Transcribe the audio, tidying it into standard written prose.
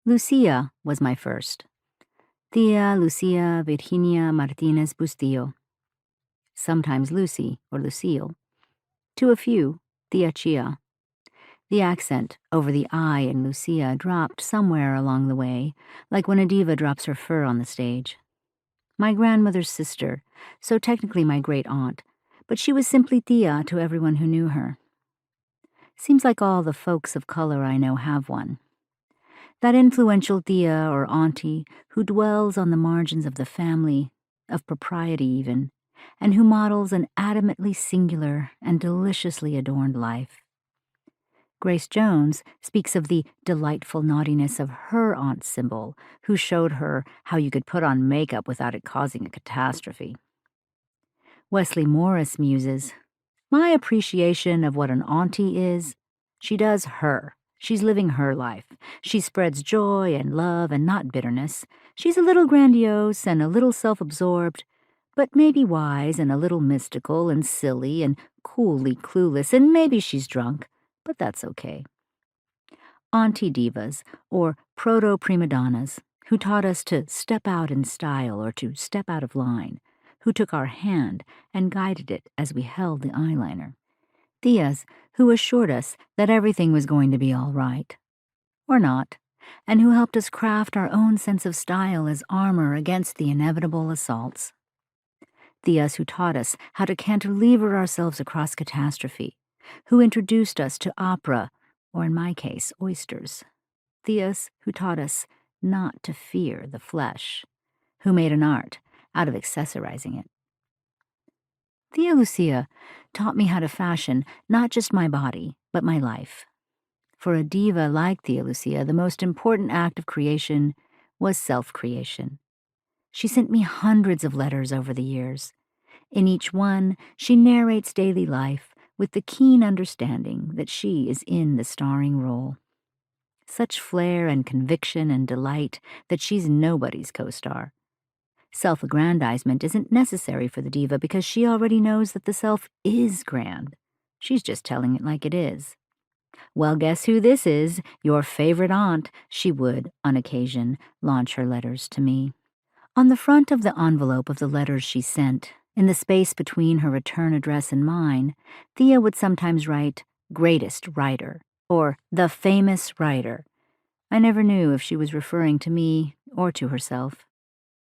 Lucia was my first. Tía Lucia Virginia Martinez Bustillo. Sometimes Lucy or Lucille. To a few, Tía Chia. The accent over the I in Lucia dropped somewhere along the way, like when a diva drops her fur on the stage. My grandmother's sister, so technically my great-aunt, but she was simply Tía to everyone who knew her. Seems like all the folks of color I know have one. That influential Tía or auntie who dwells on the margins of the family, of propriety even, and who models an adamantly singular and deliciously adorned life. Grace Jones speaks of the delightful naughtiness of her Aunt Sybil, who showed her how you could put on makeup without it causing a catastrophe. Wesley Morris muses, "My appreciation of what an auntie is, she does her. She's living her life. She spreads joy and love and not bitterness. She's a little grandiose and a little self-absorbed, but maybe wise and a little mystical and silly and coolly clueless, and maybe she's drunk, but that's okay." Auntie divas, or proto-prima donnas, who taught us to step out in style or to step out of line, who took our hand and guided it as we held the eyeliner. Tias who assured us that everything was going to be all right. Or not, and who helped us craft our own sense of style as armor against the inevitable assaults. Tias who taught us how to cantilever ourselves across catastrophe, who introduced us to opera, or in my case, oysters. Tias who taught us not to fear the flesh, who made an art out of accessorizing it. Tía Lucia taught me how to fashion not just my body, but my life. For a diva like Tía Lucia, the most important act of creation was self-creation. She sent me hundreds of letters over the years. In each one, she narrates daily life with the keen understanding that she is in the starring role. Such flair and conviction and delight that she's nobody's co-star. Self-aggrandizement isn't necessary for the diva because she already knows that the self is grand. She's just telling it like it is. "Well, guess who this is? Your favorite aunt," she would, on occasion, launch her letters to me. On the front of the envelope of the letters she sent, in the space between her return address and mine, Tía would sometimes write, "Greatest Writer," or "The Famous Writer." I never knew if she was referring to me or to herself.